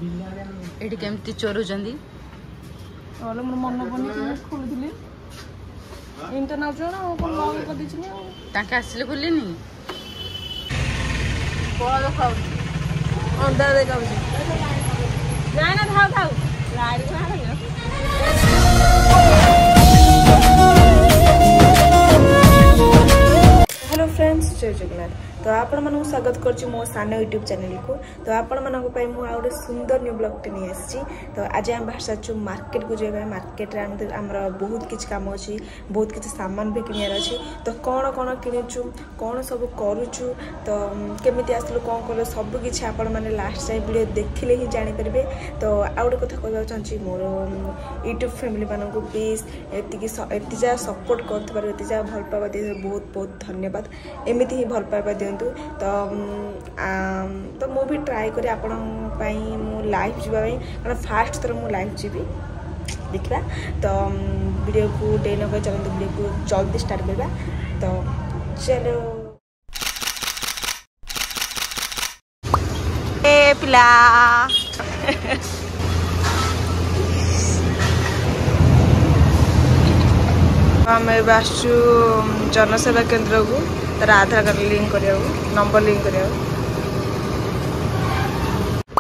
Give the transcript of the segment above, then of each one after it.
एठी केमती चोरुचंदी और मोर मन पड़नी खोलुଥିଲି इंटरनेट को लॉग कर दिछनी ताके आसिले खुलिनी कोन खाउ अंडा दे खाउ ना ना खाउ खाउ गाड़ी भाड़ा हेलो फ्रेंड्स जय जगन्नाथ तो आपण मानक स्वागत करछि मो सानो यूट्यूब चैनल को तो आपण मानक पई मु आउडे सुंदर न्यू ब्लॉग टे नै आछि तो आज हम भाषा छु मार्केट को जेबे मार्केट रे हमरा बहुत किछ काम अछि बहुत किछ सामान भी किनियार अछि तो कोन कोन किनिछु कोन सब करूछु तो केमिति आसलो कोन करलो सब किछ आपण माने लास्ट टाइम वीडियो देखिले ही जानि परबे तो आउडे कथा कहबा चाहछि मोर यूट्यूब फैमिली मानन को प्लीज एति जा सपोर्ट करत पारो एति जा भल पाबा दे बहुत बहुत धन्यवाद एमिति ही भल पाबा दियंतु तो मु भी ट्राई करे आपण पई मु लाइव जीवा पई कारण फास्ट थर मु लाइव जीबी देखबा तो वीडियो को डे न चलते वीडियो को जल्दी स्टार्ट करबा तो चलो ए पिला हमें बासु जनसेवा केंद्र को तर आधार कार्ड लिंक करिया नंबर लिंक करिया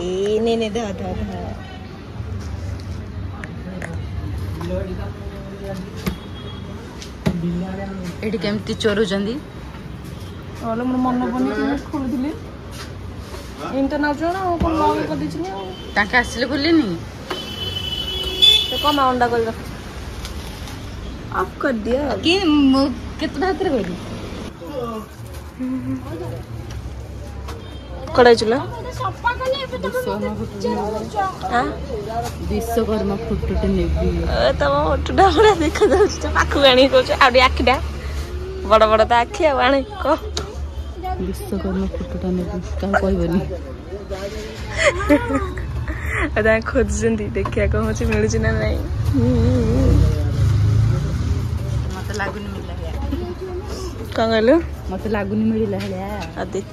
ए ने ने दा दा दा एठी केमती चोरुचंदी और मोर मन पड़नी खोलुଥିଲି इंटरनेट को लॉग कर दिछनी ताके आसिले खुलिनी तो कम अंडा कर ऑफ कर दिया कि कितना हाथ रे गई कड़ाई चला विश्वकर्मा फोटोटे नेबी तम फोटोटा बड़ा देखा जाउछ त पाखु आनी कहछ आडी आखिटा बड़ बड़ त आखि आनी को विश्वकर्मा फोटोटा नेबी का कहबनी अदा खोजंदी देखिया को होछ मिलुछ ना नहीं मते लागुनी मिलला का कहलो मते लागुनी मिलला हेला आ देख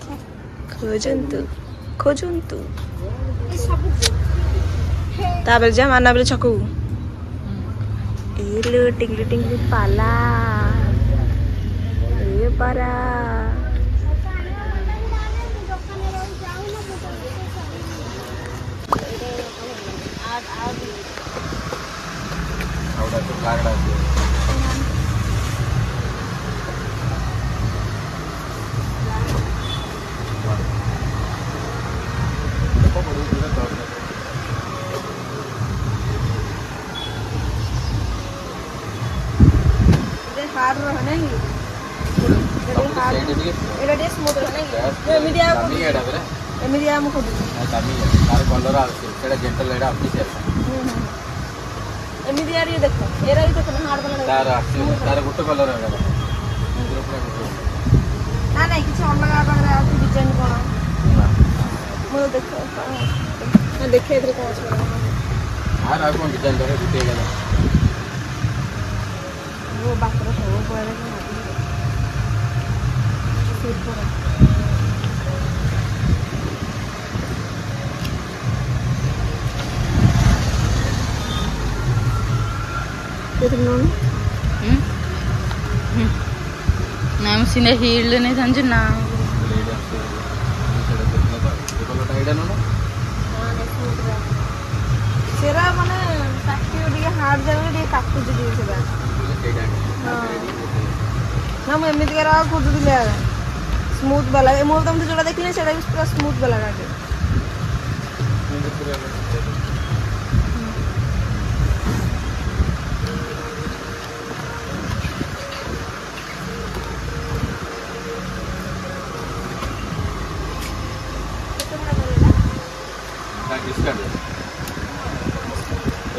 खोजंतु ताबे जा माना बेले छकू ए लो टिंगली पाला ए पारा आवडा तो लागडा हार रहा नहीं एटा डे स्मूथ रहा नहीं मीडिया मीडिया मु को तमी तार कलर आसे सेडा जेंटल एडा अपनी से मीडिया रे देखो एरा ही देखो हार्ड वाला तार गुट्टो कलर है ना नहीं किछ अलग अलग आ डिजाइन कोन मो देखो मैं देखे इधर कौन सा हां आ कौन डिजाइन करे गुटे गला वो बात करो वो बोले कि फिर पर कितना नाम सिने हील नहीं समझ ना सेरा माने काटी दी हार्ड जगह दी काटू दी सेरा ना मैं एमिति करा खोज दिले स्मूथ वाला ए मोर तुम जोड़ा देखले सेरा भी पूरा स्मूथ वाला काटे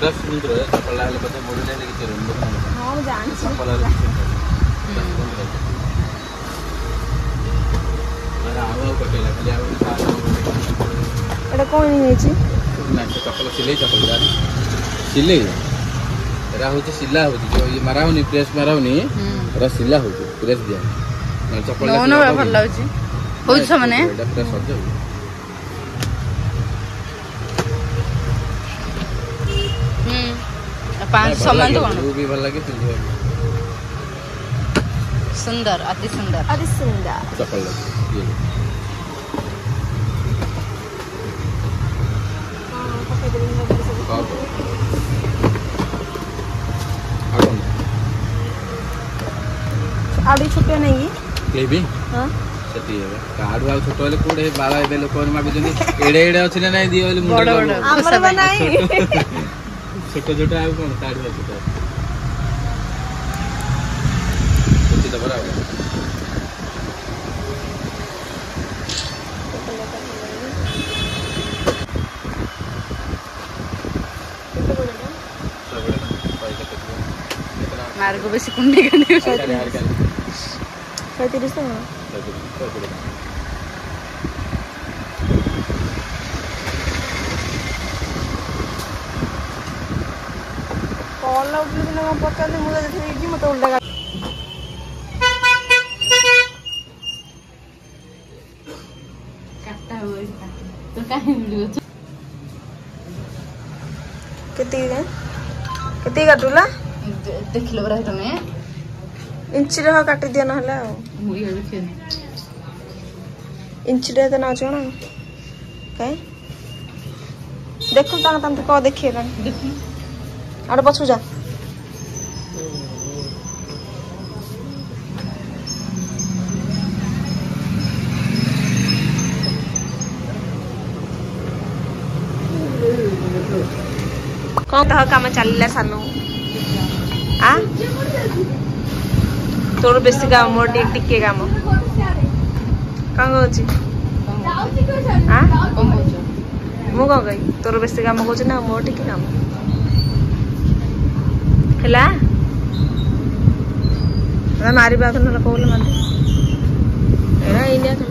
रस सुंदर है चप्पल लाले बता मोड़े ले के चलो हां मैं जान चप्पल लाले अरे आओ कटेला ले आओ एटा कोन नहीं छी ना चप्पल चप्पल जान सिले एरा होची सिला होची जो ये मारा होनी प्रेस मारा होनी एरा सिला होची प्रेस दिया ना चप्पल नो भल लाउची होछ माने एटा प्रेस हो पांच समान तो वो भी भल लगे पिंधि सुंदर अति सुंदर चप्पल ये आड़ी छोटे नहीं लेबी हां सेती है कार्ड वाल छोटो ले कोडे बाला एबे लोक मागु जंदी एडे एडे अछि ना नहीं दियो ले मुंडे बड़ हमर बनाई छोटो छोटो आ कोन कार्ड वाल छोटो सेती तो बराबर मार को बेसी कुंडी गनी 35 तो कॉल आउट दिन हम पचाले मुझे देखि कि मत उल्टा काटा होई तो काहे मिलियो केती काटुला देखिलो बरा तमे इंची रह काटी दिया ना हला मु ये देखियो इंची रे त ना चोना काई देखो ता तम को देखिए देखि आड़ पछु जा कौन तह काम चलला सानो आ तोर बेसी काम मोर टिके काम कांगो अछि आ कम हो मु कह गई तोर बेसी काम कहछ ना मोर टिके काम हला ना मारी बात न कहले माने एना इनिया थला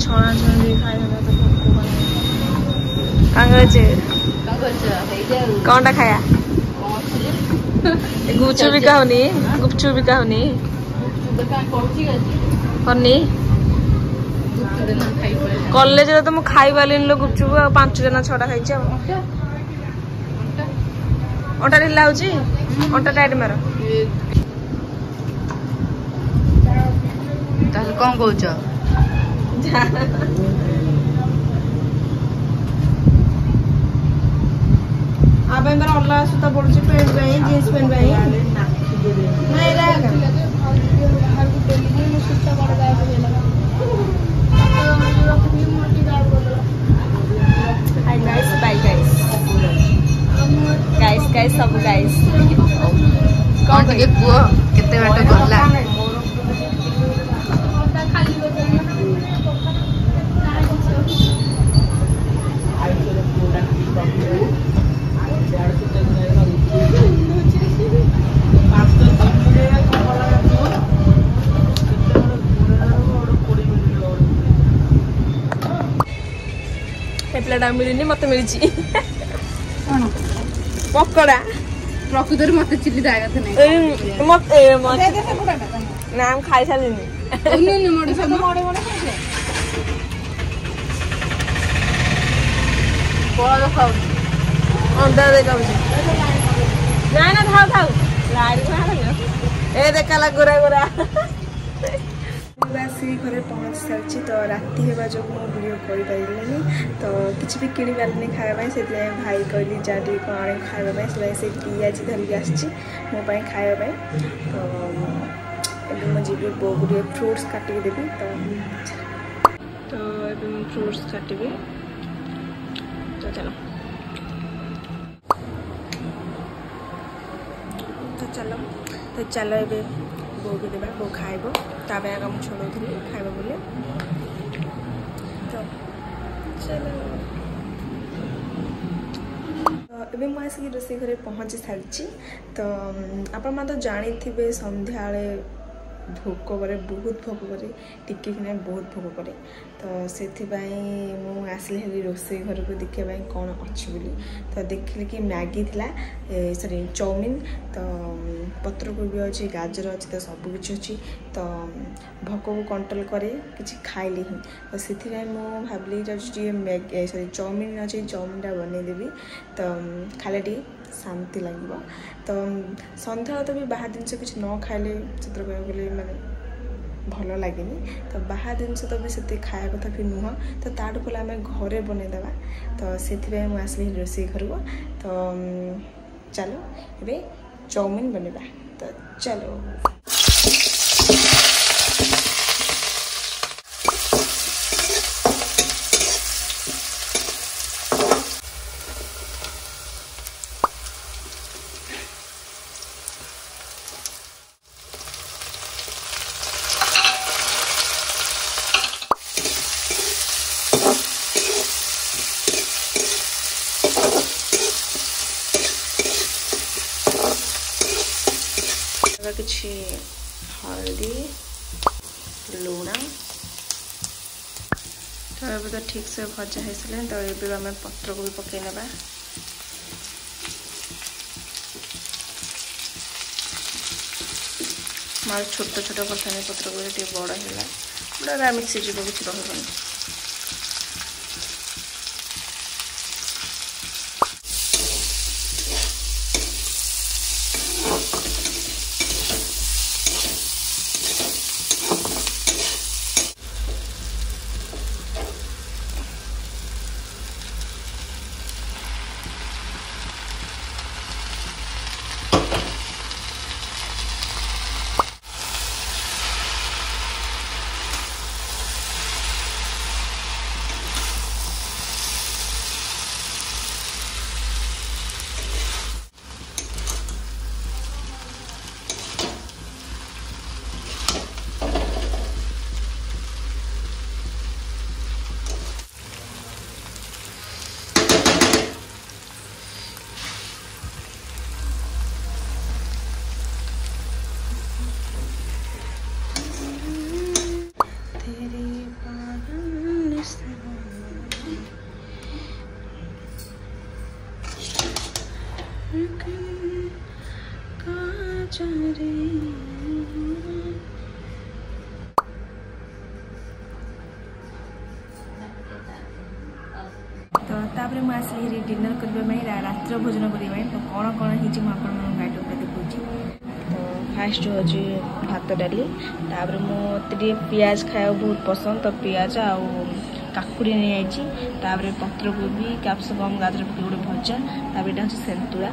छोना छोना भी खाई ना तो को बना कांगजे कौनटा खाया गुपचुप भी कहनी गुपचुप भी कहनी करनी कॉलेज रे तो मु खाई वाली लो गुपचुप 5 जना 6टा खाई छ ओटा ढिला होची ओटा टाइट मारो ताल कोन कहउछ अब मेरा अल्लाह सुता पड़छ पैंट भाई जींस पैंट भाई नहीं रहेगा हर को पेली भी मु सुता पड़ जाए hi guys bye guys guys सब गाइस कौन के पुओ केते बाटे गला प्लेटा मिलनी मत मिली पकड़ा प्रकृतर मत चिल्ली दागा थे नहीं मत नाम खाई सालिनी ओन्ने मोडे सब मोडे बड़ा खाओ अंदर देखा जाए ना थाओ थाओ गाड़ी में ए देखला गोरा गोरा आसी घरे पहुँच सारी तो राति हेबा जो मो वीडियो कर पारे तो किसी भी किणी पारे खाया से भाई कहली जा कौन खाया से पियाजी धरिक आसी मोपाई खाया तो मुझे बो गुटे फ्रुट्स काटिक देवी तो ये फ्रुट्स काटि तो चलो तो चलो ये बो को देवा बो खाइब ताबे आगा मु छोड़ौथि खाइब बोले तो चलो एबे मु आसी रोसे घरे पहुँची सारी तो आपण मा तो जानी थिबे संध्या भोक करे बहुत भोक करे टिके कि बहुत भोक करे तो से आसली हेली रोसे घर को देखा कौन अच्छी बोली तो देखिले कि मैगी थिला सॉरी चाउमीन तो पत्रकोबी अच्छी गाजर अच्छी तो सबकि अच्छी तो भोक को कंट्रोल करे किसी खाइली ही तो से भाविली सॉरी चाउमिन अच्छे चाउमिनटा बनईदेवी तो खाले टी शांति लगे तो सन्ध्या तो भी बाहर जिन किसी न खाइले से कहले माने भल लगे तो बाहर जिनस तो भी से खाया कथा भी नुह तो ताठू पहले आम घरे बनईदेवा तो से मुझे रोषे घर को तो चलो ये चाउमिन बनवा तो चलो किसी हल्दी लुण तो ये तो ठीक से भजा हो सारे तो ये आम पत्र को भी पकई ना मार छोट छोट करते पत्र को बड़ है बड़ा मिक्सी जीव किसी रही तो मुझे आसली डिनर करने रात्र भोजन करने तो कौन कौन हो गाइड देखा तो फास्ट हूँ भात डाली तापर मुझे पियाज खाया बहुत पसंद तो पियाज आ काकुड़ी नहीं आई पत्रकोबी कैप्सिकम गाजर पक गोटे भजा तापर यहाँ सेंतुड़ा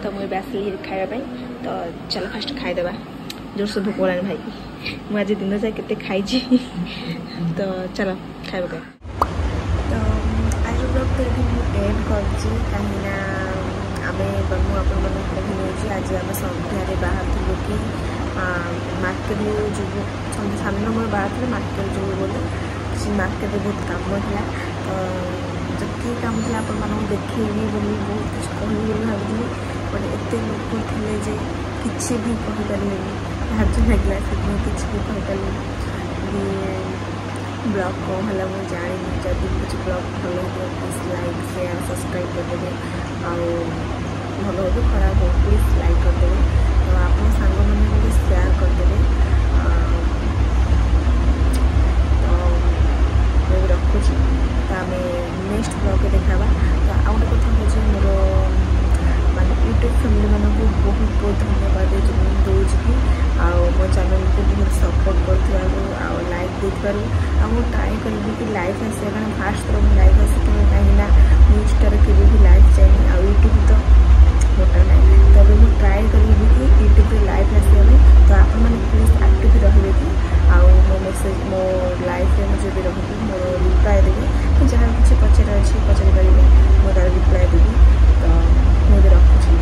तो मुझे आसली खायापी तो चलो फास्ट खाईदेवा जोर से भोक लानी भाई मुझे आज दिन जाए केते खाई तो चलो खाइबा तो आज ब्लॉग तो ये एंड कहीं आम मुझे आज आम सन्धार बाहर कि मार्केट जो सामने मोर बाहर थे मार्केट जो बोले किसी मार्केट में बहुत कम था तो जो कम था आप देखी बोली बहुत कुछ कह भावी बट एत लोक थे किसी भी कहीपर धार्य लगे से किसी भी कहीपर ब्लॉग कौन है मुझे जानी जब कुछ ब्लॉग भल हो प्लीज लाइक शेयर सब्सक्राइब करदे भल हो खराब हो प्लीज लाइक करदे तो आप सांग मैंने शेयर करदे तो मैं रखुची तो आम नेक्स्ट ब्लॉग देखा तो आउ गोटे कथा हूँ मोर माने यूट्यूब फैमिली मानक बहुत बहुत धन्यवाद दूसरी कि मो चैनल को बहुत सपोर्ट कर लाइक देखार ट्राए करी कि लाइव आसे कारण फास्ट थर मुझे लाइव आसी कहीं न्यूज़टार के भी लाइव जाए आ यूट्यूब तो मोटा ना तब मुझे ट्राए करी कि यूट्यूब लाइव आसा तो आप प्लीज एक्टिव रही कि मो मेसेज मो लाइफ में मुझे भी रही मोर रिप्लाय देवी जहाँ किसी पचार अच्छी पचारि पारे मुझे रिप्लाय देवी तो मुझे रखुच्छी।